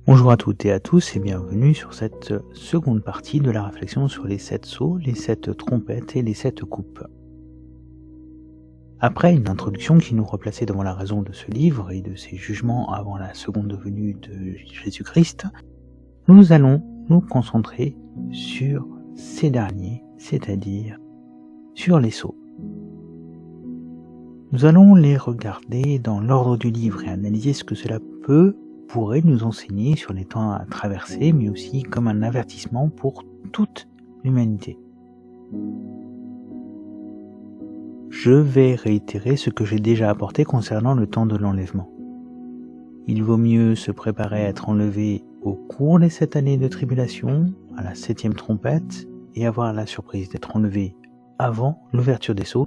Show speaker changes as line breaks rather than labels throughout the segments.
Bonjour à toutes et à tous et bienvenue sur cette seconde partie de la réflexion sur les 7 sceaux, les 7 trompettes et les 7 coupes. Après une introduction qui nous replaçait devant la raison de ce livre et de ses jugements avant la seconde venue de Jésus-Christ, nous allons nous concentrer sur ces derniers, c'est-à-dire sur les sceaux. Nous allons les regarder dans l'ordre du livre et analyser ce que cela pourrait nous enseigner sur les temps à traverser, mais aussi comme un avertissement pour toute l'humanité. Je vais réitérer ce que j'ai déjà apporté concernant le temps de l'enlèvement. Il vaut mieux se préparer à être enlevé au cours des 7 années de tribulation, à la 7e trompette, et avoir la surprise d'être enlevé avant l'ouverture des sceaux,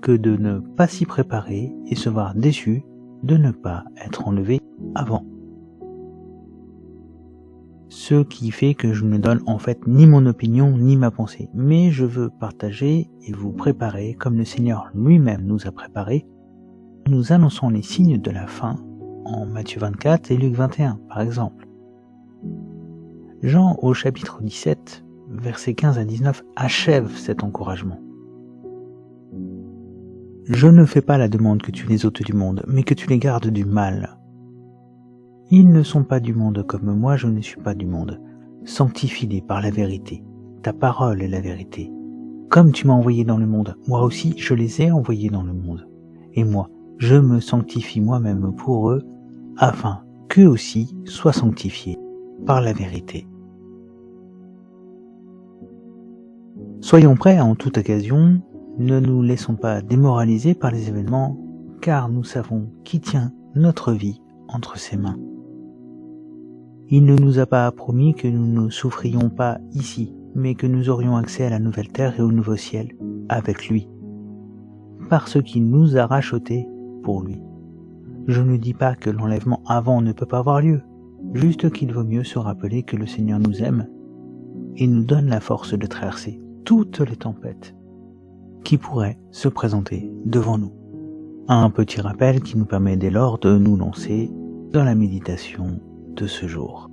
que de ne pas s'y préparer et se voir déçu de ne pas être enlevé avant. Ce qui fait que je ne donne en fait ni mon opinion ni ma pensée, mais je veux partager et vous préparer comme le Seigneur lui-même nous a préparés. Nous annonçons les signes de la fin en Matthieu 24 et Luc 21 par exemple. Jean au chapitre 17, versets 15 à 19 achève cet encouragement. Je ne fais pas la demande que tu les ôtes du monde, mais que tu les gardes du mal. Ils ne sont pas du monde comme moi, je ne suis pas du monde. Sanctifie-les par la vérité. Ta parole est la vérité. Comme tu m'as envoyé dans le monde, moi aussi je les ai envoyés dans le monde. Et moi, je me sanctifie moi-même pour eux, afin qu'eux aussi soient sanctifiés par la vérité. Soyons prêts en toute occasion, ne nous laissons pas démoraliser par les événements, car nous savons qui tient notre vie entre ses mains. Il ne nous a pas promis que nous ne souffrions pas ici, mais que nous aurions accès à la nouvelle terre et au nouveau ciel avec lui, parce qu'il nous a rachetés pour lui. Je ne dis pas que l'enlèvement avant ne peut pas avoir lieu, juste qu'il vaut mieux se rappeler que le Seigneur nous aime et nous donne la force de traverser toutes les tempêtes qui pourraient se présenter devant nous. Un petit rappel qui nous permet dès lors de nous lancer dans la méditation de ce jour.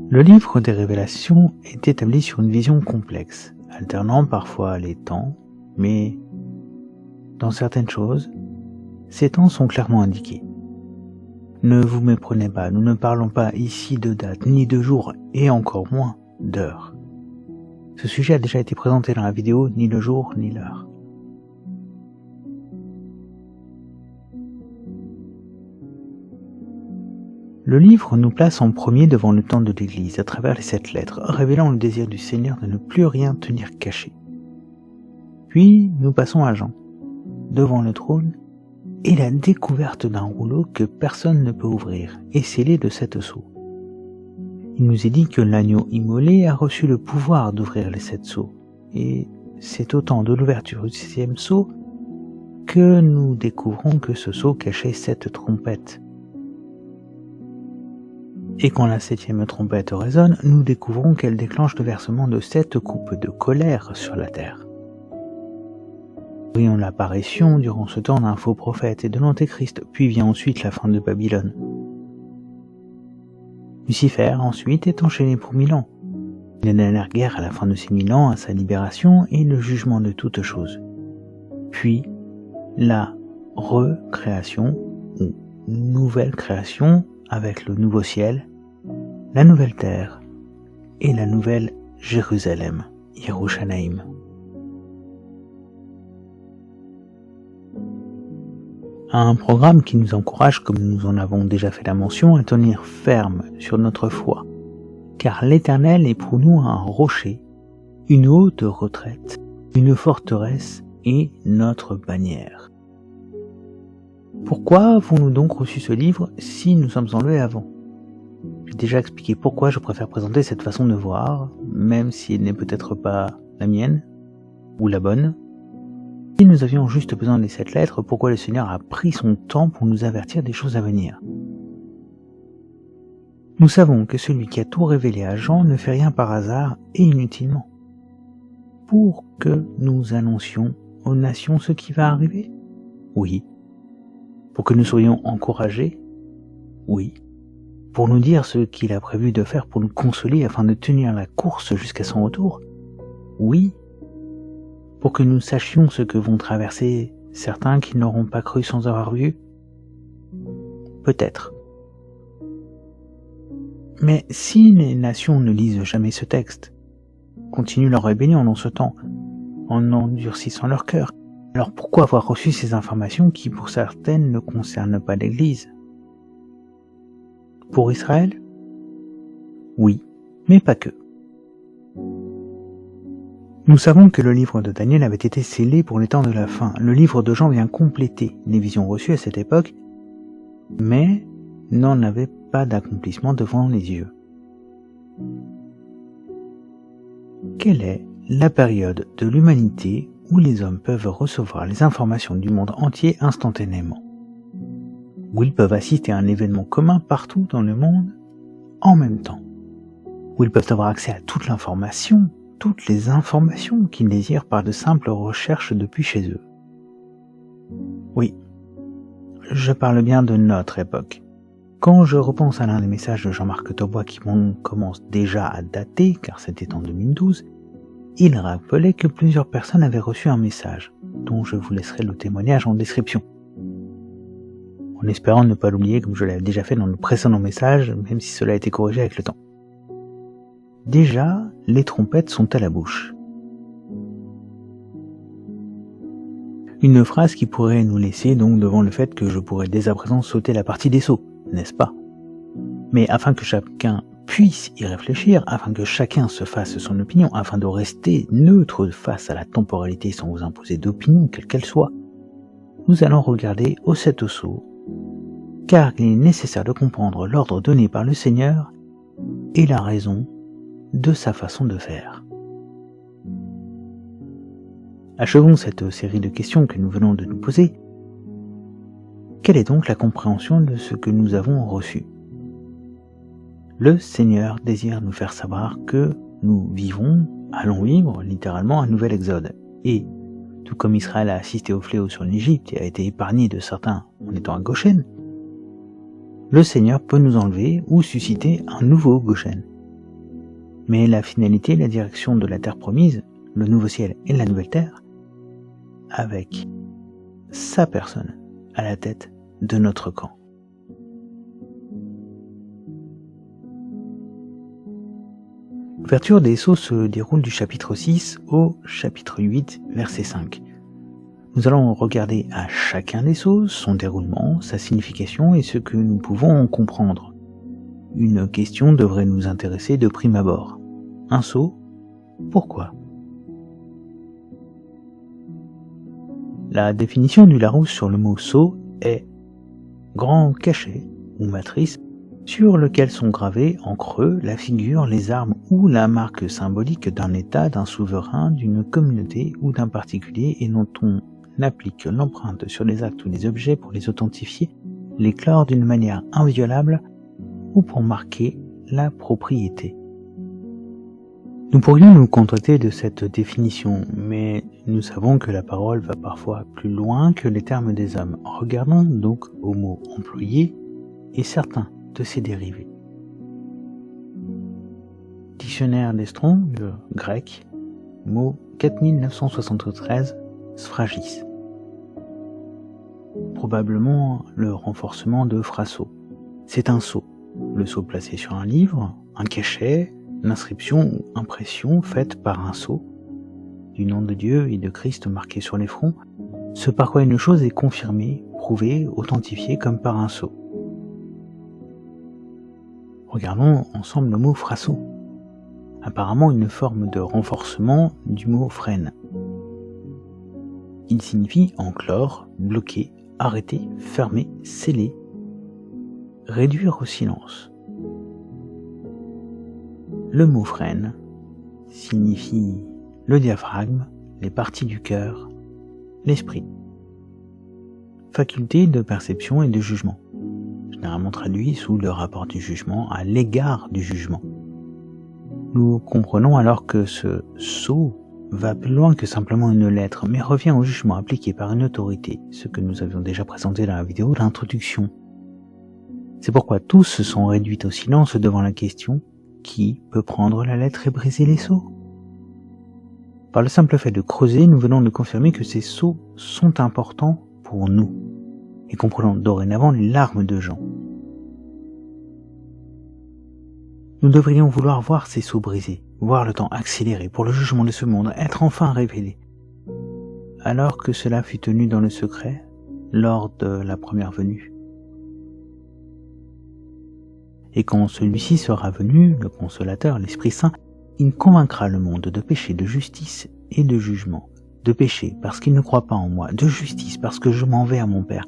Le livre des Révélations est établi sur une vision complexe, alternant parfois les temps, mais dans certaines choses, ces temps sont clairement indiqués. Ne vous méprenez pas, nous ne parlons pas ici de date, ni de jour, et encore moins d'heure. Ce sujet a déjà été présenté dans la vidéo, ni le jour, ni l'heure. Le livre nous place en premier devant le temps de l'Église, à travers les 7 lettres, révélant le désir du Seigneur de ne plus rien tenir caché. Puis, nous passons à Jean, devant le trône, et la découverte d'un rouleau que personne ne peut ouvrir, et scellé de 7 sceaux. Il nous est dit que l'agneau immolé a reçu le pouvoir d'ouvrir les 7 sceaux, et c'est au temps de l'ouverture du 7e sceau que nous découvrons que ce sceau cachait 7 trompettes. Et quand la 7e trompette résonne, nous découvrons qu'elle déclenche le versement de 7 coupes de colère sur la terre. Nous voyons l'apparition durant ce temps d'un faux prophète et de l'antéchrist, puis vient ensuite la fin de Babylone. Lucifer ensuite est enchaîné pour 1000 ans. Il y a la guerre à la fin de ces 1000 ans, à sa libération et le jugement de toutes choses. Puis la recréation ou nouvelle création avec le nouveau ciel, la nouvelle terre et la nouvelle Jérusalem, Yerushalayim. Un programme qui nous encourage, comme nous en avons déjà fait la mention, à tenir ferme sur notre foi, car l'Éternel est pour nous un rocher, une haute retraite, une forteresse et notre bannière. Pourquoi avons-nous donc reçu ce livre si nous sommes enlevés avant ? J'ai déjà expliqué pourquoi je préfère présenter cette façon de voir, même si elle n'est peut-être pas la mienne, ou la bonne. Si nous avions juste besoin des 7 lettres, pourquoi le Seigneur a pris son temps pour nous avertir des choses à venir ? Nous savons que celui qui a tout révélé à Jean ne fait rien par hasard et inutilement. Pour que nous annoncions aux nations ce qui va arriver? Oui. Pour que nous soyons encouragés? Oui. Pour nous dire ce qu'il a prévu de faire pour nous consoler afin de tenir la course jusqu'à son retour? Oui. Pour que nous sachions ce que vont traverser certains qui n'auront pas cru sans avoir vu? Peut-être. Mais si les nations ne lisent jamais ce texte, continuent leur rébellion dans ce temps, en endurcissant leur cœur, alors pourquoi avoir reçu ces informations qui pour certaines ne concernent pas l'Église? Pour Israël? Oui, mais pas que. Nous savons que le livre de Daniel avait été scellé pour les temps de la fin. Le livre de Jean vient compléter les visions reçues à cette époque, mais n'en avait pas d'accomplissement devant les yeux. Quelle est la période de l'humanité où les hommes peuvent recevoir les informations du monde entier instantanément? Où ils peuvent assister à un événement commun partout dans le monde en même temps? Où ils peuvent avoir accès à toute l'information, toutes les informations qu'ils désirent par de simples recherches depuis chez eux? Oui, je parle bien de notre époque. Quand je repense à l'un des messages de Jean-Marc Taubois qui commence déjà à dater, car c'était en 2012, il rappelait que plusieurs personnes avaient reçu un message, dont je vous laisserai le témoignage en description. En espérant ne pas l'oublier comme je l'avais déjà fait dans le précédent message, même si cela a été corrigé avec le temps. Déjà, les trompettes sont à la bouche. Une phrase qui pourrait nous laisser donc devant le fait que je pourrais dès à présent sauter la partie des sceaux, n'est-ce pas? Mais afin que chacun puisse y réfléchir, afin que chacun se fasse son opinion, afin de rester neutre face à la temporalité sans vous imposer d'opinion, quelle qu'elle soit, nous allons regarder aux 7 sceaux, car il est nécessaire de comprendre l'ordre donné par le Seigneur et la raison de sa façon de faire. Achevons cette série de questions que nous venons de nous poser. Quelle est donc la compréhension de ce que nous avons reçu? Le Seigneur désire nous faire savoir que nous allons vivre littéralement un nouvel exode. Et, tout comme Israël a assisté au fléau sur l'Égypte et a été épargné de certains en étant à Goshen, le Seigneur peut nous enlever ou susciter un nouveau Goshen. Mais la finalité et la direction de la terre promise, le nouveau ciel et la nouvelle terre, avec sa personne à la tête de notre camp. L'ouverture des sceaux se déroule du chapitre 6 au chapitre 8, verset 5. Nous allons regarder à chacun des sceaux son déroulement, sa signification et ce que nous pouvons en comprendre. Une question devrait nous intéresser de prime abord. Un sceau, pourquoi? La définition du Larousse sur le mot sceau est grand cachet ou matrice sur lequel sont gravés en creux la figure, les armes ou la marque symbolique d'un État, d'un souverain, d'une communauté ou d'un particulier et dont on applique l'empreinte sur les actes ou les objets pour les authentifier, les clore d'une manière inviolable ou pour marquer la propriété. Nous pourrions nous contenter de cette définition, mais nous savons que la parole va parfois plus loin que les termes des hommes. Regardons donc aux mots employés et certains de ses dérivés. Dictionnaire des Strong, le grec, mot 4973, sphragis. Probablement le renforcement de phraso. C'est un sceau. Le sceau placé sur un livre, un cachet, l'inscription ou impression faite par un sceau, du nom de Dieu et de Christ marqué sur les fronts, ce par quoi une chose est confirmée, prouvée, authentifiée comme par un sceau. Regardons ensemble le mot phraso. Apparemment une forme de renforcement du mot frêne. Il signifie enclore, bloquer, arrêter, fermer, sceller, réduire au silence. Le mot frêne signifie le diaphragme, les parties du cœur, l'esprit. Faculté de perception et de jugement. généralement traduit sous le rapport du jugement à l'égard du jugement. Nous comprenons alors que ce sceau va plus loin que simplement une lettre, mais revient au jugement appliqué par une autorité, ce que nous avions déjà présenté dans la vidéo d'introduction. C'est pourquoi tous se sont réduits au silence devant la question « Qui peut prendre la lettre et briser les sceaux ?» Par le simple fait de creuser, nous venons de confirmer que ces sceaux sont importants pour nous, et comprenons dorénavant les larmes de Jean. Nous devrions vouloir voir ces sceaux brisés, voir le temps accélérer pour le jugement de ce monde être enfin révélé, alors que cela fut tenu dans le secret lors de la première venue. Et quand celui-ci sera venu, le Consolateur, l'Esprit Saint, il convaincra le monde de péché, de justice et de jugement. De péché parce qu'il ne croit pas en moi, de justice parce que je m'en vais à mon Père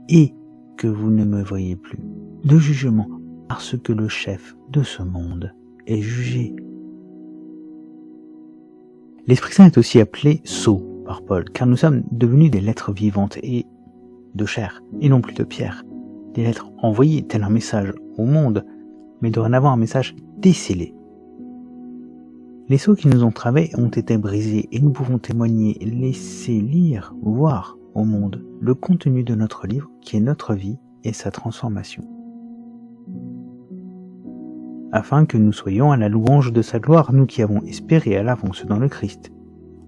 et que vous ne me voyez plus, de jugement parce que le chef de ce monde est jugé. L'Esprit Saint est aussi appelé sceau par Paul, car nous sommes devenus des lettres vivantes et de chair, et non plus de pierre. Des lettres envoyées tel un message au monde, mais dorénavant un message décellé. Les sceaux qui nous ont través ont été brisés et nous pouvons témoigner, laisser lire, voir au monde le contenu de notre livre qui est notre vie et sa transformation. Afin que nous soyons à la louange de sa gloire, nous qui avons espéré à l'avance dans le Christ,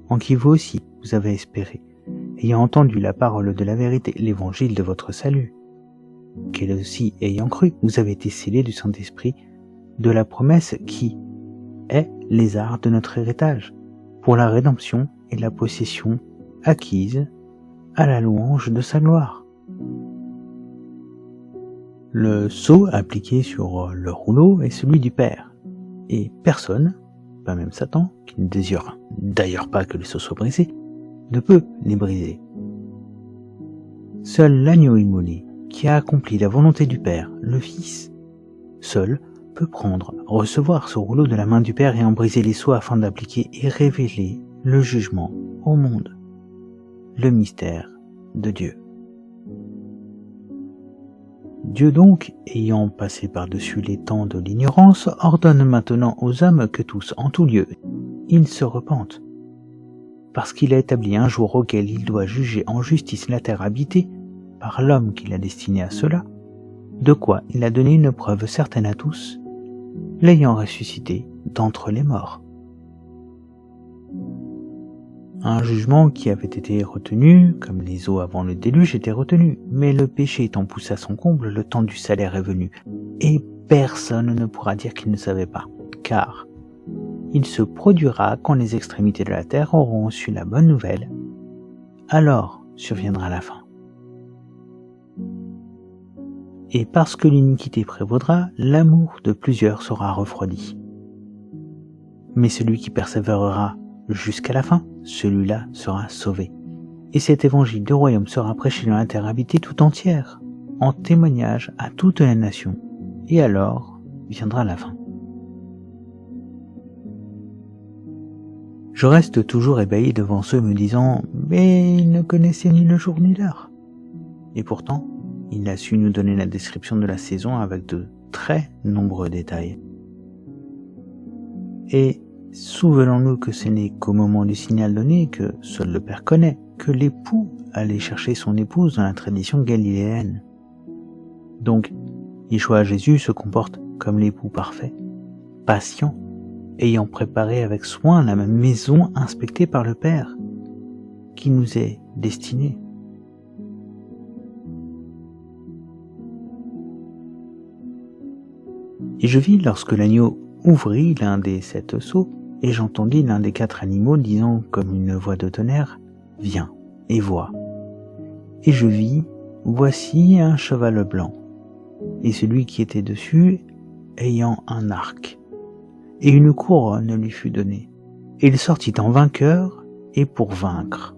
en qui vous aussi vous avez espéré, ayant entendu la parole de la vérité, l'évangile de votre salut, qu'elle aussi ayant cru, vous avez été scellés du Saint-Esprit, de la promesse qui est les arts de notre héritage, pour la rédemption et la possession acquise à la louange de sa gloire. Le sceau appliqué sur le rouleau est celui du Père, et personne, pas même Satan, qui ne désire d'ailleurs pas que le sceau soit brisé, ne peut les briser. Seul l'agneau immolé, qui a accompli la volonté du Père, le Fils, seul peut prendre, recevoir ce rouleau de la main du Père et en briser les sceaux afin d'appliquer et révéler le jugement au monde, le mystère de Dieu. Dieu donc, ayant passé par-dessus les temps de l'ignorance, ordonne maintenant aux hommes que tous, en tout lieu, ils se repentent, parce qu'il a établi un jour auquel il doit juger en justice la terre habitée par l'homme qu'il a destiné à cela, de quoi il a donné une preuve certaine à tous, l'ayant ressuscité d'entre les morts. Un jugement qui avait été retenu, comme les eaux avant le déluge étaient retenues, mais le péché étant poussé à son comble, le temps du salaire est venu, et personne ne pourra dire qu'il ne savait pas, car il se produira quand les extrémités de la terre auront reçu la bonne nouvelle, alors surviendra la fin. Et parce que l'iniquité prévaudra, l'amour de plusieurs sera refroidi. Mais celui qui persévérera jusqu'à la fin, celui-là sera sauvé. Et cet évangile du royaume sera prêché dans la terre habitée tout entière, en témoignage à toutes les nations. Et alors viendra la fin. Je reste toujours ébahi devant ceux me disant « Mais il ne connaissait ni le jour ni l'heure. » Et pourtant, il a su nous donner la description de la saison avec de très nombreux détails. Et souvenons-nous que ce n'est qu'au moment du signal donné, que seul le Père connaît, que l'époux allait chercher son épouse dans la tradition galiléenne. Donc, Yeshua Jésus se comporte comme l'époux parfait, patient, ayant préparé avec soin la même maison inspectée par le Père, qui nous est destinée. Et je vis lorsque l'agneau ouvrit l'un des 7 sceaux, et j'entendis l'un des 4 animaux disant comme une voix de tonnerre, « Viens et vois. » Et je vis, voici un cheval blanc, et celui qui était dessus ayant un arc, et une couronne lui fut donnée. Et il sortit en vainqueur et pour vaincre.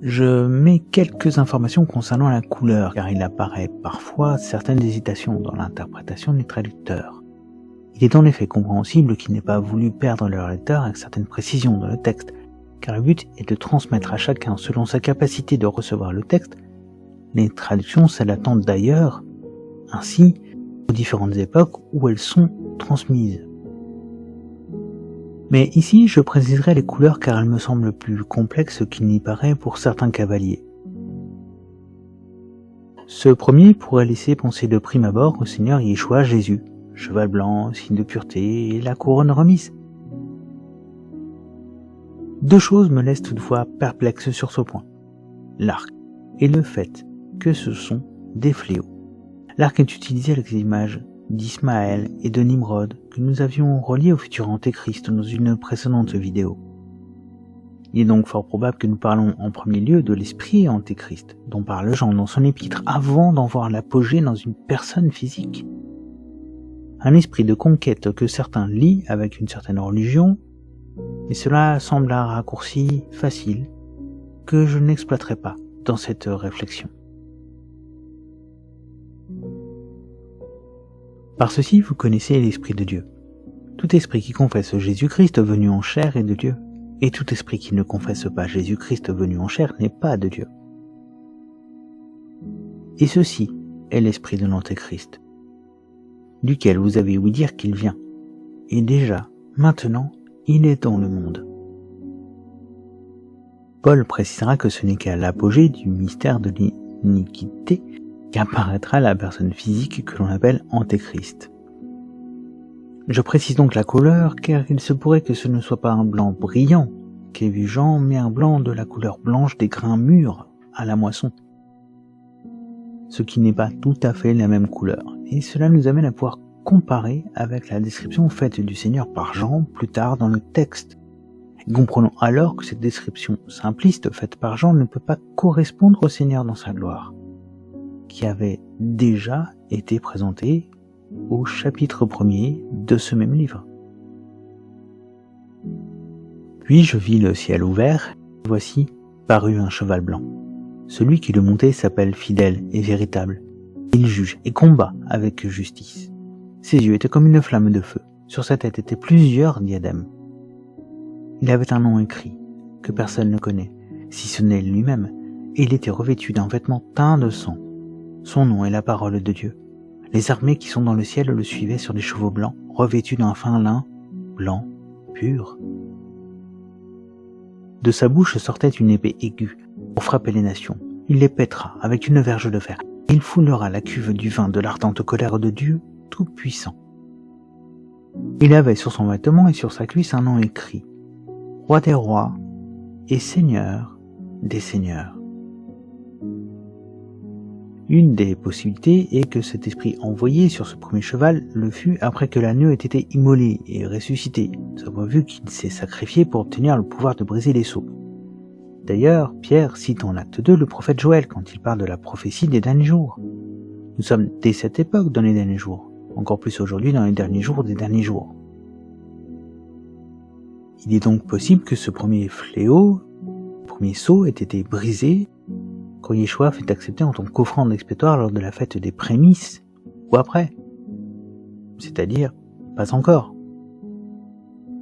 Je mets quelques informations concernant la couleur, car il apparaît parfois certaines hésitations dans l'interprétation des traducteurs. Il est en effet compréhensible qu'ils n'aient pas voulu perdre leur lecteur avec certaines précisions dans le texte, car le but est de transmettre à chacun, selon sa capacité de recevoir le texte, Les traductions s'adaptent d'ailleurs ainsi aux différentes époques où elles sont transmises. Mais ici, je préciserai les couleurs car elles me semblent plus complexes qu'il n'y paraît pour certains cavaliers. Ce premier pourrait laisser penser de prime abord au Seigneur Yeshua Jésus, cheval blanc, signe de pureté et la couronne remise. Deux choses me laissent toutefois perplexe sur ce point. L'arc et le fait que ce sont des fléaux. L'arc est utilisé avec les images d'Ismaël et de Nimrod que nous avions reliées au futur Antéchrist dans une précédente vidéo. Il est donc fort probable que nous parlons en premier lieu de l'esprit Antéchrist, dont parle Jean dans son épître, avant d'en voir l'apogée dans une personne physique. Un esprit de conquête que certains lient avec une certaine religion, et cela semble un raccourci facile que je n'exploiterai pas dans cette réflexion. Par ceci, vous connaissez l'Esprit de Dieu. Tout esprit qui confesse Jésus-Christ venu en chair est de Dieu, et tout esprit qui ne confesse pas Jésus-Christ venu en chair n'est pas de Dieu. Et ceci est l'esprit de l'Antéchrist, duquel vous avez ouï dire qu'il vient, et déjà, maintenant, il est dans le monde. Paul précisera que ce n'est qu'à l'apogée du mystère de l'iniquité qu'apparaîtra la personne physique que l'on appelle Antéchrist. Je précise donc la couleur car il se pourrait que ce ne soit pas un blanc brillant qu'ait vu Jean, mais un blanc de la couleur blanche des grains mûrs à la moisson. Ce qui n'est pas tout à fait la même couleur, et cela nous amène à pouvoir comparer avec la description faite du Seigneur par Jean plus tard dans le texte. Comprenons alors que cette description simpliste faite par Jean ne peut pas correspondre au Seigneur dans sa gloire, qui avait déjà été présenté au chapitre 1er de ce même livre. Puis je vis le ciel ouvert, et voici parut un cheval blanc. Celui qui le montait s'appelle fidèle et véritable. Il juge et combat avec justice. Ses yeux étaient comme une flamme de feu. Sur sa tête étaient plusieurs diadèmes. Il avait un nom écrit, que personne ne connaît, si ce n'est lui-même, et il était revêtu d'un vêtement teint de sang. Son nom est la parole de Dieu. Les armées qui sont dans le ciel le suivaient sur des chevaux blancs, revêtus d'un fin lin, blanc, pur. De sa bouche sortait une épée aiguë, pour frapper les nations. Il les pètera avec une verge de fer. Il foulera la cuve du vin de l'ardente colère de Dieu Tout-Puissant. Il avait sur son vêtement et sur sa cuisse un nom écrit, Roi des rois et Seigneur des seigneurs. Une des possibilités est que cet esprit envoyé sur ce premier cheval le fut après que l'agneau ait été immolé et ressuscité. Nous avons vu qu'il s'est sacrifié pour obtenir le pouvoir de briser les sceaux. D'ailleurs, Pierre cite en acte 2 le prophète Joël quand il parle de la prophétie des derniers jours. Nous sommes dès cette époque dans les derniers jours, encore plus aujourd'hui dans les derniers jours des derniers jours. Il est donc possible que ce premier fléau, premier sceau, ait été brisé quand Yeshua fut accepté en tant qu'offrande expiatoire lors de la fête des prémices, ou après. C'est-à-dire, pas encore.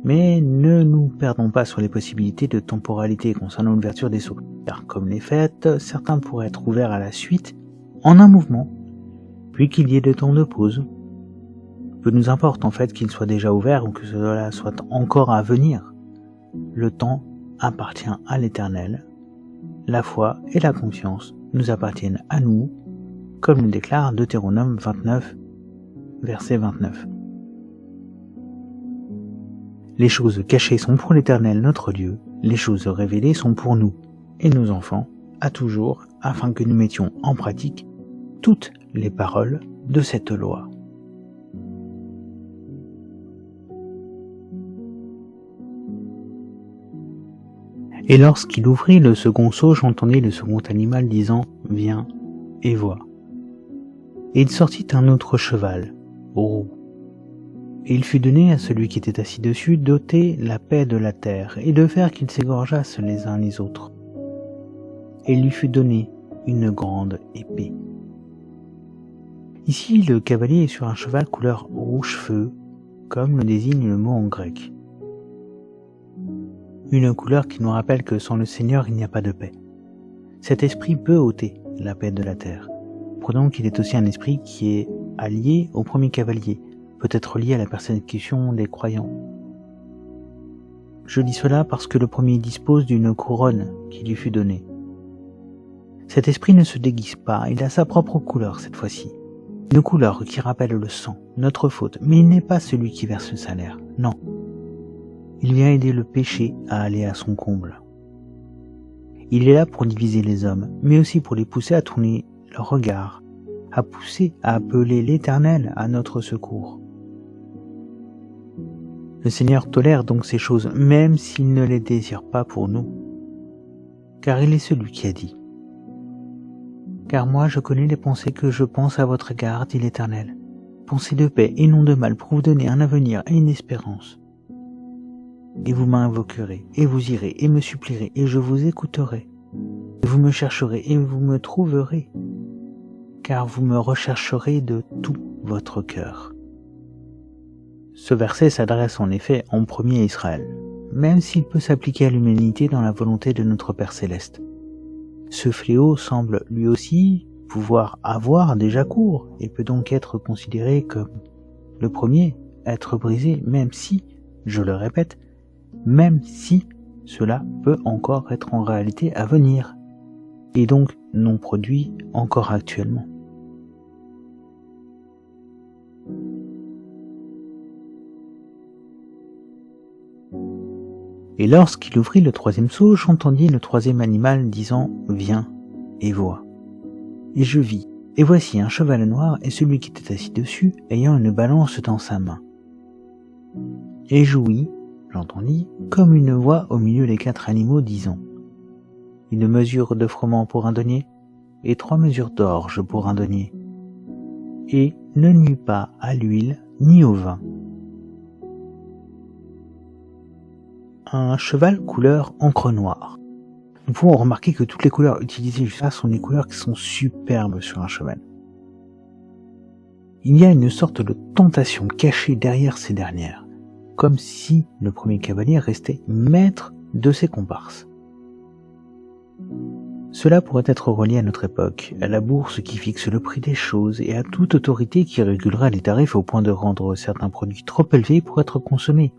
Mais ne nous perdons pas sur les possibilités de temporalité concernant l'ouverture des sceaux, car comme les fêtes, certains pourraient être ouverts à la suite, en un mouvement, puis qu'il y ait des temps de pause. Peu nous importe en fait qu'il soit déjà ouvert ou que cela soit encore à venir. Le temps appartient à l'Éternel. La foi et la confiance nous appartiennent à nous, comme le déclare Deutéronome 29, verset 29. Les choses cachées sont pour l'Éternel notre Dieu, les choses révélées sont pour nous et nos enfants, à toujours, afin que nous mettions en pratique toutes les paroles de cette loi. Et lorsqu'il ouvrit le second sceau, j'entendis le second animal disant « Viens et vois ». Et il sortit un autre cheval, roux. Et il fut donné à celui qui était assis dessus d'ôter la paix de la terre et de faire qu'ils s'égorgeassent les uns les autres. Et il lui fut donné une grande épée. Ici, le cavalier est sur un cheval couleur rouge-feu, comme le désigne le mot en grec. Une couleur qui nous rappelle que sans le Seigneur, il n'y a pas de paix. Cet esprit peut ôter la paix de la terre. Prenons qu'il est aussi un esprit qui est allié au premier cavalier, peut-être lié à la persécution des croyants. Je dis cela parce que le premier dispose d'une couronne qui lui fut donnée. Cet esprit ne se déguise pas, il a sa propre couleur cette fois-ci. Une couleur qui rappelle le sang, notre faute, mais il n'est pas celui qui verse le salaire, non. Il vient aider le péché à aller à son comble. Il est là pour diviser les hommes, mais aussi pour les pousser à tourner leur regard, à pousser à appeler l'Éternel à notre secours. Le Seigneur tolère donc ces choses, même s'il ne les désire pas pour nous, car il est celui qui a dit « Car moi je connais les pensées que je pense à votre égard, dit l'Éternel, pensées de paix et non de mal pour vous donner un avenir et une espérance. Et vous m'invoquerez, et vous irez, et me supplierez, et je vous écouterai. Et vous me chercherez, et vous me trouverez, car vous me rechercherez de tout votre cœur. » Ce verset s'adresse en effet en premier à Israël, même s'il peut s'appliquer à l'humanité dans la volonté de notre Père Céleste. Ce fléau semble lui aussi pouvoir avoir déjà cours et peut donc être considéré comme le premier à être brisé, même si, je le répète, même si cela peut encore être en réalité à venir, et donc non produit encore actuellement. Et lorsqu'il ouvrit le troisième sceau, j'entendis le troisième animal disant « Viens et vois ». Et je vis, et voici un cheval noir et celui qui était assis dessus, ayant une balance dans sa main. Et j'ouïs, j'entendis, comme une voix au milieu des 4 animaux disant « Une mesure de froment pour un denier, et 3 mesures d'orge pour un denier. Et ne nuit pas à l'huile ni au vin. » Un cheval couleur encre noire. Nous pouvons remarquer que toutes les couleurs utilisées jusqu'à sont des couleurs qui sont superbes sur un cheval. Il y a une sorte de tentation cachée derrière ces dernières, comme si le premier cavalier restait maître de ses comparses. Cela pourrait être relié à notre époque, à la bourse qui fixe le prix des choses et à toute autorité qui régulera les tarifs au point de rendre certains produits trop élevés pour être consommés,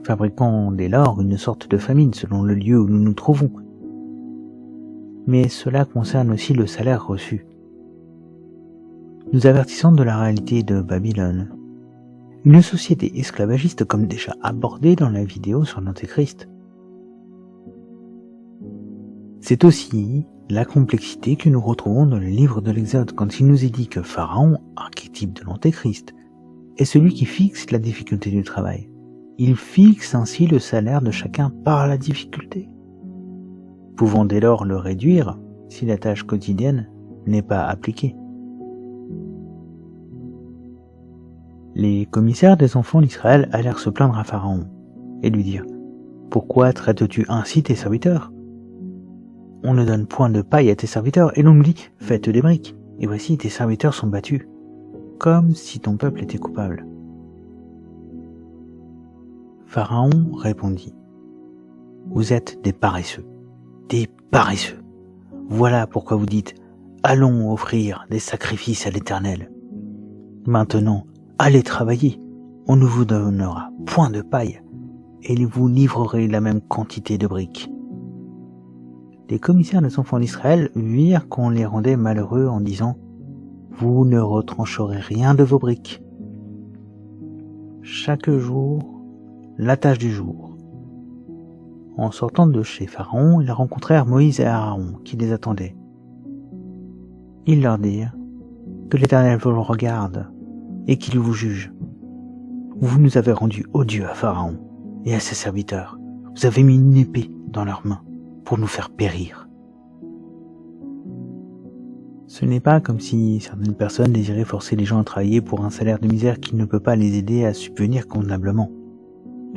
fabriquant dès lors une sorte de famine selon le lieu où nous nous trouvons. Mais cela concerne aussi le salaire reçu. Nous avertissons de la réalité de Babylone, une société esclavagiste comme déjà abordé dans la vidéo sur l'Antéchrist. C'est aussi la complexité que nous retrouvons dans le livre de l'Exode quand il nous est dit que Pharaon, archétype de l'Antéchrist, est celui qui fixe la difficulté du travail. Il fixe ainsi le salaire de chacun par la difficulté, pouvant dès lors le réduire si la tâche quotidienne n'est pas appliquée. Les commissaires des enfants d'Israël allèrent se plaindre à Pharaon et lui dire « Pourquoi traites-tu ainsi tes serviteurs ? On ne donne point de paille à tes serviteurs et l'on nous dit « Faites des briques, et voici tes serviteurs sont battus, comme si ton peuple était coupable. » Pharaon répondit « Vous êtes des paresseux, des paresseux. Voilà pourquoi vous dites « Allons offrir des sacrifices à l'Éternel. » Maintenant, allez travailler, on ne vous donnera point de paille, et vous livrerez la même quantité de briques. Les commissaires des enfants d'Israël virent qu'on les rendait malheureux en disant « Vous ne retrancherez rien de vos briques. » Chaque jour, la tâche du jour. En sortant de chez Pharaon, ils rencontrèrent Moïse et Aaron qui les attendaient. Ils leur dirent que l'Éternel vous regarde et qu'il vous juge. Vous nous avez rendus odieux à Pharaon et à ses serviteurs. Vous avez mis une épée dans leurs mains pour nous faire périr. Ce n'est pas comme si certaines personnes désiraient forcer les gens à travailler pour un salaire de misère qui ne peut pas les aider à subvenir convenablement.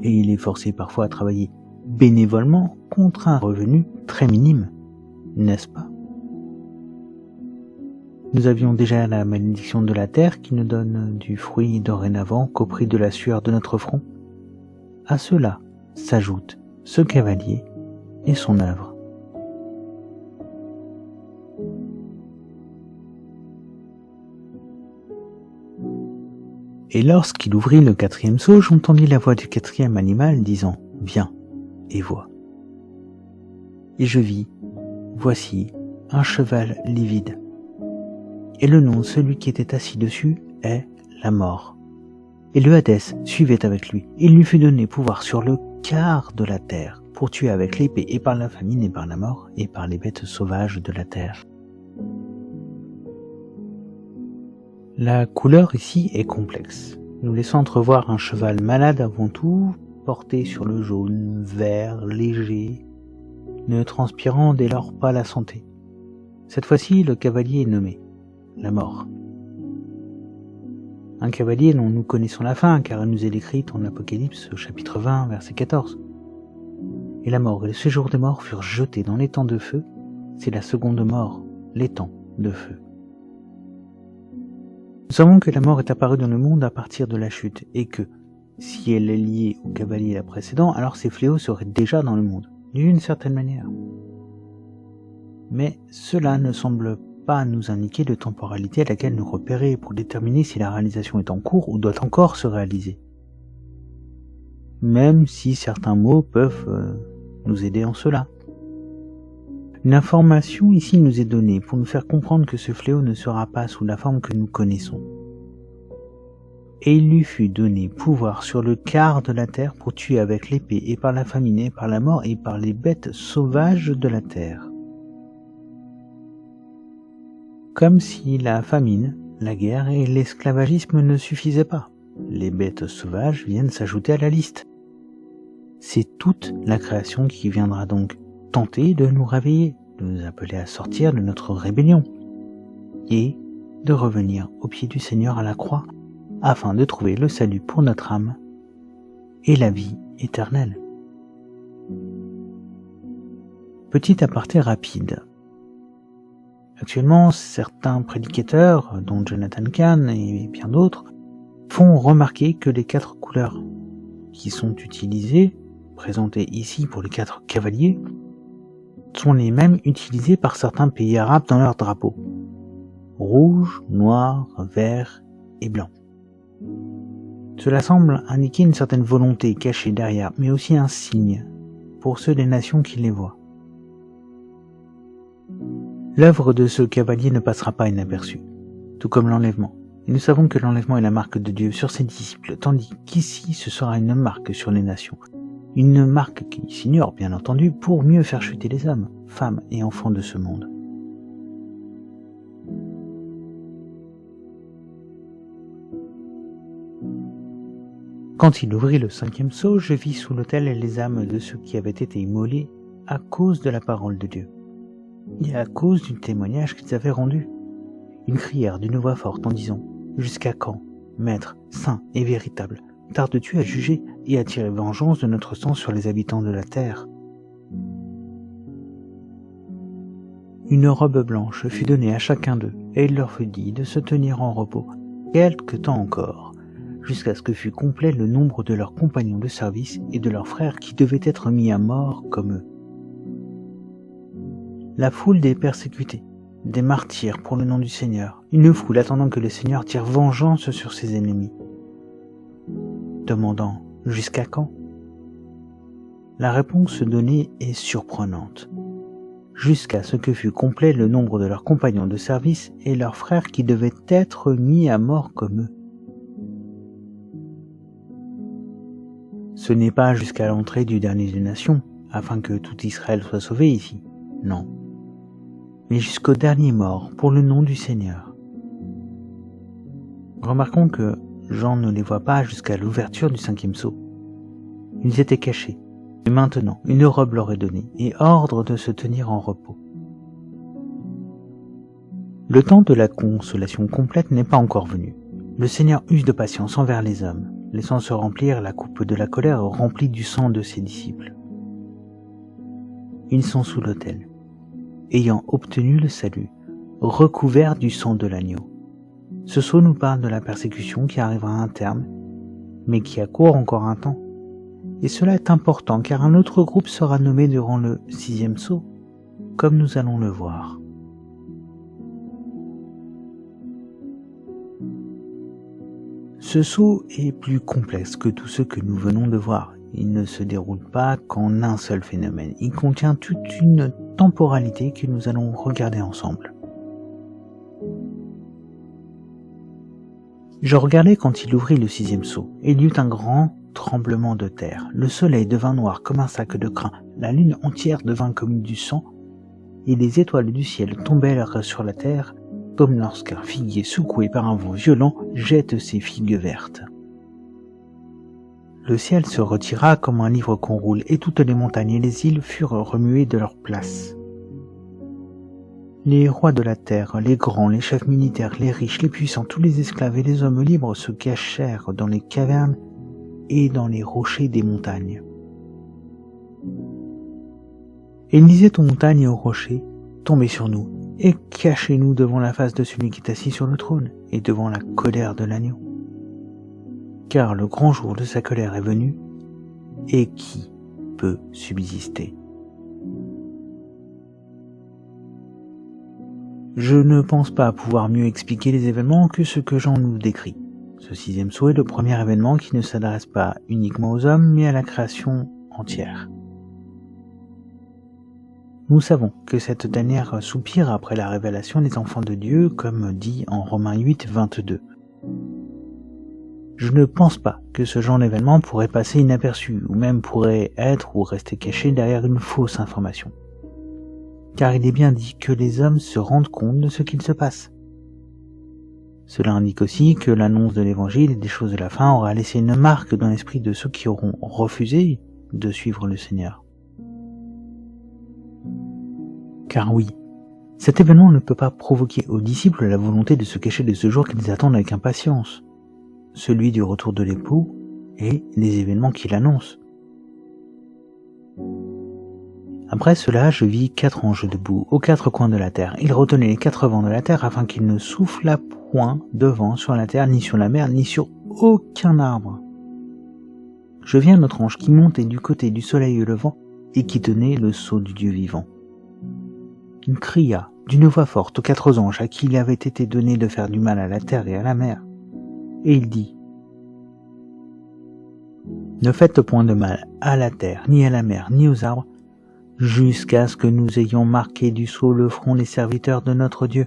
Et il est forcé parfois à travailler bénévolement contre un revenu très minime, n'est-ce pas? Nous avions déjà la malédiction de la terre qui ne donne du fruit dorénavant qu'au prix de la sueur de notre front. À cela s'ajoute ce cavalier et son œuvre. Et lorsqu'il ouvrit le 4e sceau, j'entendis la voix du 4e animal disant « Viens et vois ». Et je vis, voici, un cheval livide. Et le nom de celui qui était assis dessus est la mort. Et le Hadès suivait avec lui. Il lui fut donné pouvoir sur le quart de la terre, pour tuer avec l'épée et par la famine et par la mort et par les bêtes sauvages de la terre. La couleur ici est complexe, nous laissant entrevoir un cheval malade avant tout, porté sur le jaune, vert, léger, ne transpirant dès lors pas la santé. Cette fois-ci, le cavalier est nommé, la mort. Un cavalier dont nous connaissons la fin, car elle nous est décrite en Apocalypse, chapitre 20, verset 14. Et la mort et le séjour des morts furent jetés dans l'étang de feu, c'est la seconde mort, l'étang de feu. Nous savons que la mort est apparue dans le monde à partir de la chute, et que, si elle est liée au cavalier précédent, alors ces fléaux seraient déjà dans le monde, d'une certaine manière. Mais cela ne semble pas nous indiquer de temporalité à laquelle nous repérer pour déterminer si la réalisation est en cours ou doit encore se réaliser. Même si certains mots peuvent nous aider en cela. Une information ici nous est donnée pour nous faire comprendre que ce fléau ne sera pas sous la forme que nous connaissons. Et il lui fut donné pouvoir sur le quart de la terre pour tuer avec l'épée et par la famine et par la mort et par les bêtes sauvages de la terre. Comme si la famine, la guerre et l'esclavagisme ne suffisaient pas. Les bêtes sauvages viennent s'ajouter à la liste. C'est toute la création qui viendra donc tenter de nous réveiller, de nous appeler à sortir de notre rébellion et de revenir au pied du Seigneur à la croix afin de trouver le salut pour notre âme et la vie éternelle. Petit aparté rapide. Actuellement, certains prédicateurs, dont Jonathan Cahn et bien d'autres, font remarquer que les 4 couleurs qui sont utilisées, présentées ici pour les 4 cavaliers, sont les mêmes utilisées par certains pays arabes dans leurs drapeaux. Rouge, noir, vert et blanc. Cela semble indiquer une certaine volonté cachée derrière, mais aussi un signe pour ceux des nations qui les voient. L'œuvre de ce cavalier ne passera pas inaperçue, tout comme l'enlèvement. Et nous savons que l'enlèvement est la marque de Dieu sur ses disciples, tandis qu'ici ce sera une marque sur les nations. Une marque qui s'ignore bien entendu pour mieux faire chuter les hommes, femmes et enfants de ce monde. Quand il ouvrit le 5e sceau, je vis sous l'autel les âmes de ceux qui avaient été immolés à cause de la parole de Dieu, et à cause du témoignage qu'ils avaient rendu. Ils crièrent d'une voix forte en disant « Jusqu'à quand, Maître, saint et véritable, tardes-tu à juger et à tirer vengeance de notre sang sur les habitants de la terre ?» Une robe blanche fut donnée à chacun d'eux, et il leur fut dit de se tenir en repos, quelque temps encore, jusqu'à ce que fût complet le nombre de leurs compagnons de service et de leurs frères qui devaient être mis à mort comme eux. La foule des persécutés, des martyrs pour le nom du Seigneur, une foule attendant que le Seigneur tire vengeance sur ses ennemis, demandant « Jusqu'à quand ?» La réponse donnée est surprenante. Jusqu'à ce que fût complet le nombre de leurs compagnons de service et leurs frères qui devaient être mis à mort comme eux. Ce n'est pas jusqu'à l'entrée du dernier des nations, afin que tout Israël soit sauvé ici, non, mais jusqu'au dernier mort pour le nom du Seigneur. Remarquons que Jean ne les voit pas jusqu'à l'ouverture du 5e sceau. Ils étaient cachés, et maintenant une robe leur est donnée, et ordre de se tenir en repos. Le temps de la consolation complète n'est pas encore venu. Le Seigneur use de patience envers les hommes, laissant se remplir la coupe de la colère remplie du sang de ses disciples. Ils sont sous l'autel, ayant obtenu le salut, recouverts du sang de l'agneau. Ce sceau nous parle de la persécution qui arrivera à un terme, mais qui accourt encore un temps. Et cela est important car un autre groupe sera nommé durant le 6e sceau, comme nous allons le voir. Ce sceau est plus complexe que tous ceux que nous venons de voir. Il ne se déroule pas qu'en un seul phénomène. Il contient toute une temporalité que nous allons regarder ensemble. Je regardais quand il ouvrit le 6e sceau, et il y eut un grand tremblement de terre. Le soleil devint noir comme un sac de crin, la lune entière devint comme du sang, et les étoiles du ciel tombèrent sur la terre, comme lorsqu'un figuier secoué par un vent violent jette ses figues vertes. Le ciel se retira comme un livre qu'on roule, et toutes les montagnes et les îles furent remuées de leur place. Les rois de la terre, les grands, les chefs militaires, les riches, les puissants, tous les esclaves et les hommes libres se cachèrent dans les cavernes et dans les rochers des montagnes. Et il disait aux montagnes et aux rochers, tombez sur nous, et cachez-nous devant la face de celui qui est assis sur le trône, et devant la colère de l'agneau. Car le grand jour de sa colère est venu, et qui peut subsister? Je ne pense pas pouvoir mieux expliquer les événements que ce que Jean nous décrit. Ce 6e sceau est le premier événement qui ne s'adresse pas uniquement aux hommes, mais à la création entière. Nous savons que cette dernière soupire après la révélation des enfants de Dieu, comme dit en Romains 8, 22. Je ne pense pas que ce genre d'événement pourrait passer inaperçu, ou même pourrait être ou rester caché derrière une fausse information. Car il est bien dit que les hommes se rendent compte de ce qu'il se passe. Cela indique aussi que l'annonce de l'évangile et des choses de la fin aura laissé une marque dans l'esprit de ceux qui auront refusé de suivre le Seigneur. Car oui, cet événement ne peut pas provoquer aux disciples la volonté de se cacher de ce jour qu'ils attendent avec impatience, celui du retour de l'époux et des événements qu'il annonce. Après cela, je vis 4 anges debout aux 4 coins de la terre. Ils retenaient les 4 vents de la terre afin qu'il ne soufflât point de vent sur la terre, ni sur la mer, ni sur aucun arbre. Je vis un autre ange qui montait du côté du soleil levant et qui tenait le sceau du Dieu vivant. Il cria d'une voix forte aux 4 anges à qui il avait été donné de faire du mal à la terre et à la mer. Et il dit, « Ne faites point de mal à la terre, ni à la mer, ni aux arbres, jusqu'à ce que nous ayons marqué du sceau le front des serviteurs de notre Dieu. »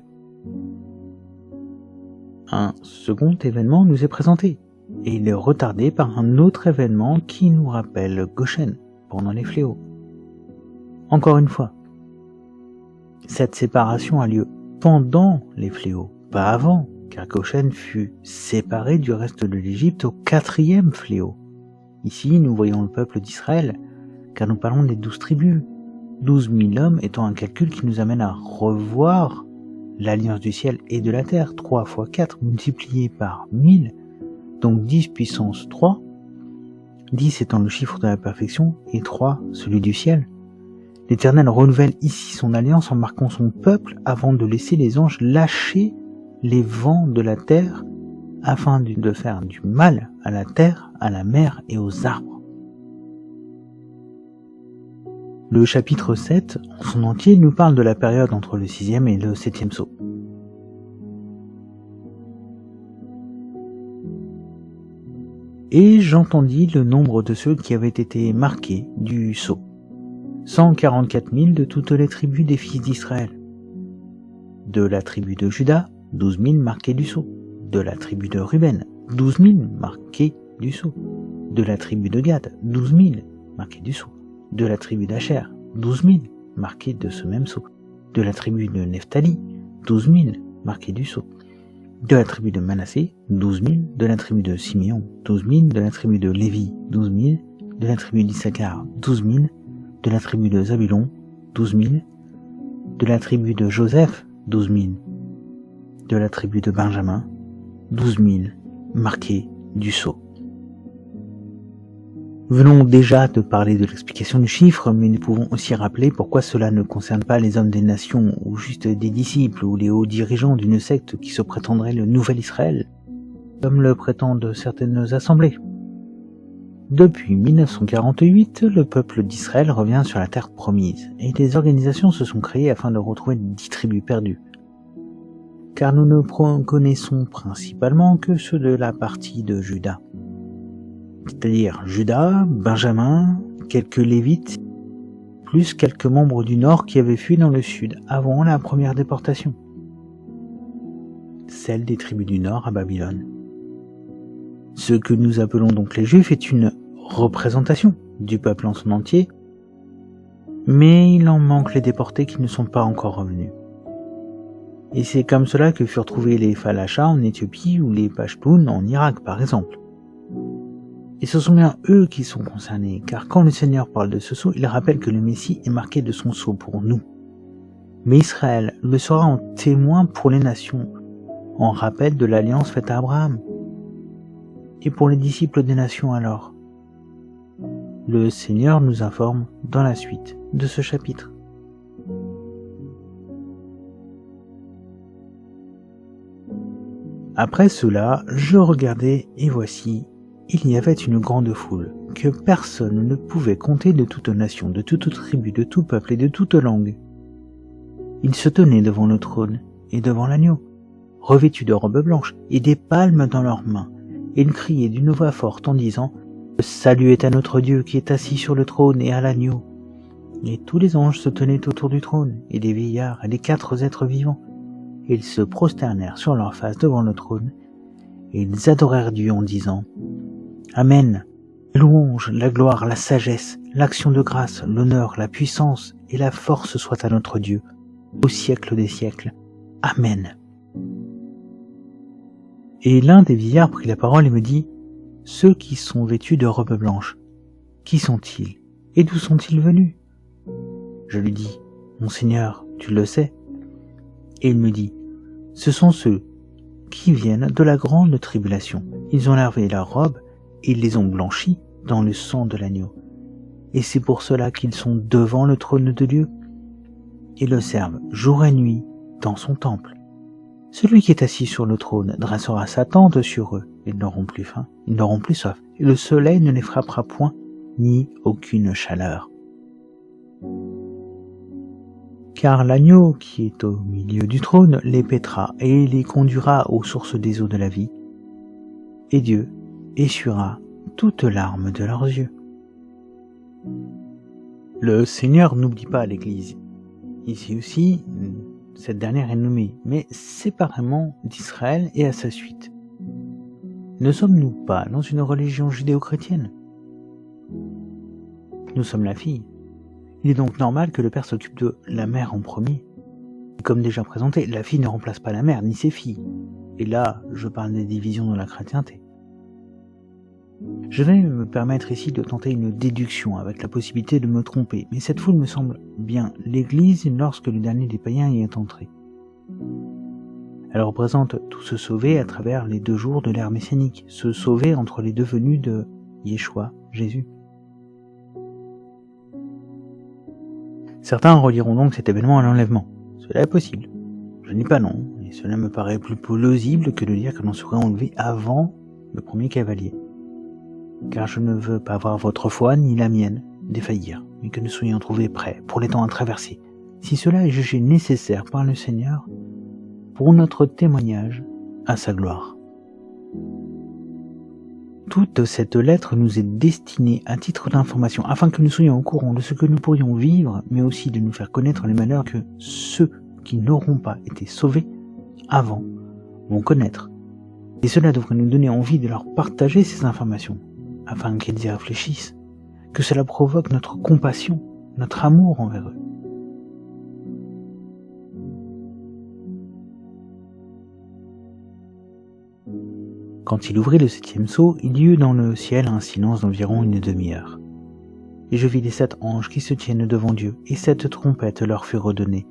Un second événement nous est présenté, et il est retardé par un autre événement qui nous rappelle Goshen pendant les fléaux. Encore une fois, cette séparation a lieu pendant les fléaux, pas avant, car Goshen fut séparé du reste de l'Égypte au 4e fléau. Ici, nous voyons le peuple d'Israël, car nous parlons des 12 tribus. 12 000 hommes étant un calcul qui nous amène à revoir l'alliance du ciel et de la terre, 3 fois 4 multiplié par 1000, donc 10 puissance 3, 10 étant le chiffre de la perfection et 3 celui du ciel. L'Éternel renouvelle ici son alliance en marquant son peuple avant de laisser les anges lâcher les vents de la terre afin de faire du mal à la terre, à la mer et aux arbres. Le chapitre 7, en son entier, nous parle de la période entre le 6e et le 7e sceau. Et j'entendis le nombre de ceux qui avaient été marqués du sceau. 144 000 de toutes les tribus des fils d'Israël. De la tribu de Juda, 12 000 marqués du sceau. De la tribu de Ruben, 12 000 marqués du sceau. De la tribu de Gad, 12 000 marqués du sceau. De la tribu d'Acher, 12 000 marqués de ce même sceau. De la tribu de Nephtali, 12 000 marqués du sceau. De la tribu de Manassé, 12 000. De la tribu de Siméon, 12 000. De la tribu de Lévi, 12 000. De la tribu d'Issachar, 12 000. De la tribu de Zabulon, 12 000. De la tribu de Joseph, 12 000. De la tribu de Benjamin, 12 000 marqués du sceau. Venons déjà de parler de l'explication du chiffre, mais nous pouvons aussi rappeler pourquoi cela ne concerne pas les hommes des nations, ou juste des disciples, ou les hauts dirigeants d'une secte qui se prétendrait le nouvel Israël, comme le prétendent certaines assemblées. Depuis 1948, le peuple d'Israël revient sur la terre promise, et des organisations se sont créées afin de retrouver 10 tribus perdues. car nous ne connaissons principalement que ceux de la partie de Juda, c'est-à-dire Juda, Benjamin, quelques Lévites, plus quelques membres du Nord qui avaient fui dans le Sud avant la première déportation, celle des tribus du Nord à Babylone. Ce que nous appelons donc les Juifs est une représentation du peuple en son entier, mais il en manque les déportés qui ne sont pas encore revenus. Et c'est comme cela que furent trouvés les Falachas en Éthiopie ou les Pashtuns en Irak par exemple. Et ce sont bien eux qui sont concernés, car quand le Seigneur parle de ce sceau, il rappelle que le Messie est marqué de son sceau pour nous. Mais Israël le sera en témoin pour les nations, en rappel de l'alliance faite à Abraham. Et pour les disciples des nations alors, le Seigneur nous informe dans la suite de ce chapitre. Après cela, je regardais et voici, il y avait une grande foule, que personne ne pouvait compter de toute nation, de toute tribu, de tout peuple et de toute langue. Ils se tenaient devant le trône et devant l'agneau, revêtus de robes blanches et des palmes dans leurs mains, et ils criaient d'une voix forte en disant « Le salut est à notre Dieu qui est assis sur le trône et à l'agneau ». Et tous les anges se tenaient autour du trône, et les vieillards et les 4 êtres vivants. Et ils se prosternèrent sur leur face devant le trône, et ils adorèrent Dieu en disant « Amen, louange, la gloire, la sagesse, l'action de grâce, l'honneur, la puissance et la force soient à notre Dieu, au siècle des siècles. Amen. » Et l'un des vieillards prit la parole et me dit « Ceux qui sont vêtus de robes blanches, qui sont-ils et d'où sont-ils venus ?» Je lui dis « Mon Seigneur, tu le sais. » Et il me dit « Ce sont ceux qui viennent de la grande tribulation. Ils ont lavé leurs robes et ils les ont blanchis dans le sang de l'agneau. Et c'est pour cela qu'ils sont devant le trône de Dieu et le servent jour et nuit dans son temple. Celui qui est assis sur le trône dressera sa tente sur eux. Ils n'auront plus faim, ils n'auront plus soif, et le soleil ne les frappera point, ni aucune chaleur. Car l'agneau qui est au milieu du trône les paîtra et les conduira aux sources des eaux de la vie, et Dieu essuiera toute larme de leurs yeux. Le Seigneur n'oublie pas l'Église. Ici aussi, cette dernière est nommée, mais séparément d'Israël et à sa suite. Ne sommes-nous pas dans une religion judéo-chrétienne ? Nous sommes la fille. Il est donc normal que le père s'occupe de la mère en premier. Comme déjà présenté, la fille ne remplace pas la mère ni ses filles. Et là, je parle des divisions dans la chrétienté. Je vais me permettre ici de tenter une déduction avec la possibilité de me tromper, mais cette foule me semble bien l'Église lorsque le dernier des païens y est entré. Elle représente tout se sauver à travers les 2 jours de l'ère messianique, se sauver entre les 2 venues de Yeshua, Jésus. Certains relieront donc cet événement à l'enlèvement. Cela est possible. Je ne dis pas non, et cela me paraît plus plausible que de dire que l'on serait enlevé avant le premier cavalier. Car je ne veux pas voir votre foi ni la mienne défaillir, mais que nous soyons trouvés prêts pour les temps à traverser, si cela est jugé nécessaire par le Seigneur, pour notre témoignage à sa gloire. Toute cette lettre nous est destinée à titre d'information, afin que nous soyons au courant de ce que nous pourrions vivre, mais aussi de nous faire connaître les malheurs que ceux qui n'auront pas été sauvés avant vont connaître. Et cela devrait nous donner envie de leur partager ces informations, afin qu'ils y réfléchissent, que cela provoque notre compassion, notre amour envers eux. Quand il ouvrit le 7e sceau, il y eut dans le ciel un silence d'environ une demi-heure. Et je vis les 7 anges qui se tiennent devant Dieu, et 7 trompettes leur furent redonnées.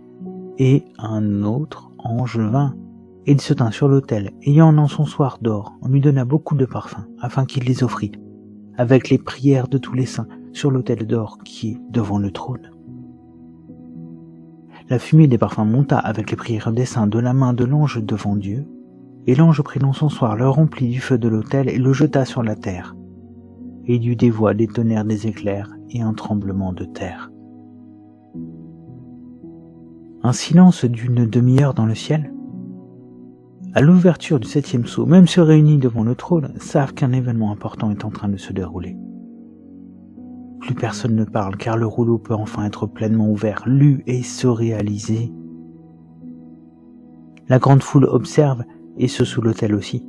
Et un autre ange vint, et il se tint sur l'autel, ayant un encensoir d'or. On lui donna beaucoup de parfums, afin qu'il les offrît, avec les prières de tous les saints, sur l'autel d'or qui est devant le trône. La fumée des parfums monta avec les prières des saints de la main de l'ange devant Dieu, et l'ange prit l'encensoir, le remplit du feu de l'autel et le jeta sur la terre. Et il y eut des voix, des tonnerres, des éclairs et un tremblement de terre. Un silence d'une demi-heure dans le ciel. à l'ouverture du 7e sceau, même ceux réunis devant le trône, savent qu'un événement important est en train de se dérouler. Plus personne ne parle car le rouleau peut enfin être pleinement ouvert, lu et se réaliser. La grande foule observe et ceux sous l'autel aussi.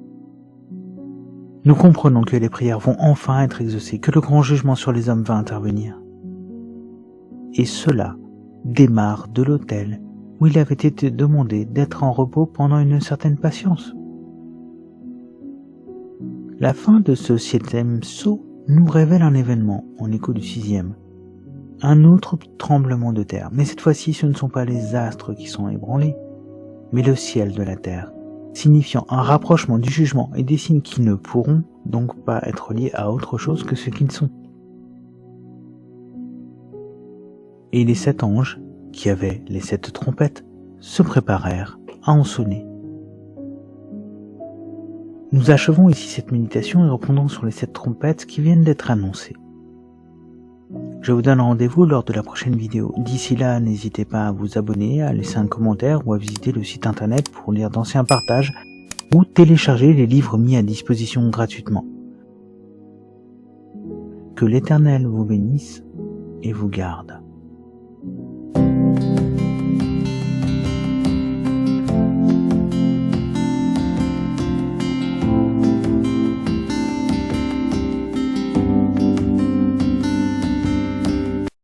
Nous comprenons que les prières vont enfin être exaucées, que le grand jugement sur les hommes va intervenir. Et cela démarre de l'autel où il avait été demandé d'être en repos pendant une certaine patience. La fin de ce 7e sceau nous révèle un événement en écho du 6e. Un autre tremblement de terre, mais cette fois-ci ce ne sont pas les astres qui sont ébranlés, mais le ciel de la terre, signifiant un rapprochement du jugement et des signes qui ne pourront donc pas être liés à autre chose que ce qu'ils sont. Et les 7 anges, qui avaient les 7 trompettes, se préparèrent à en sonner. Nous achevons ici cette méditation et reprenons sur les 7 trompettes qui viennent d'être annoncées. Je vous donne rendez-vous lors de la prochaine vidéo. D'ici là, n'hésitez pas à vous abonner, à laisser un commentaire ou à visiter le site internet pour lire d'anciens partages ou télécharger les livres mis à disposition gratuitement. Que l'Éternel vous bénisse et vous garde.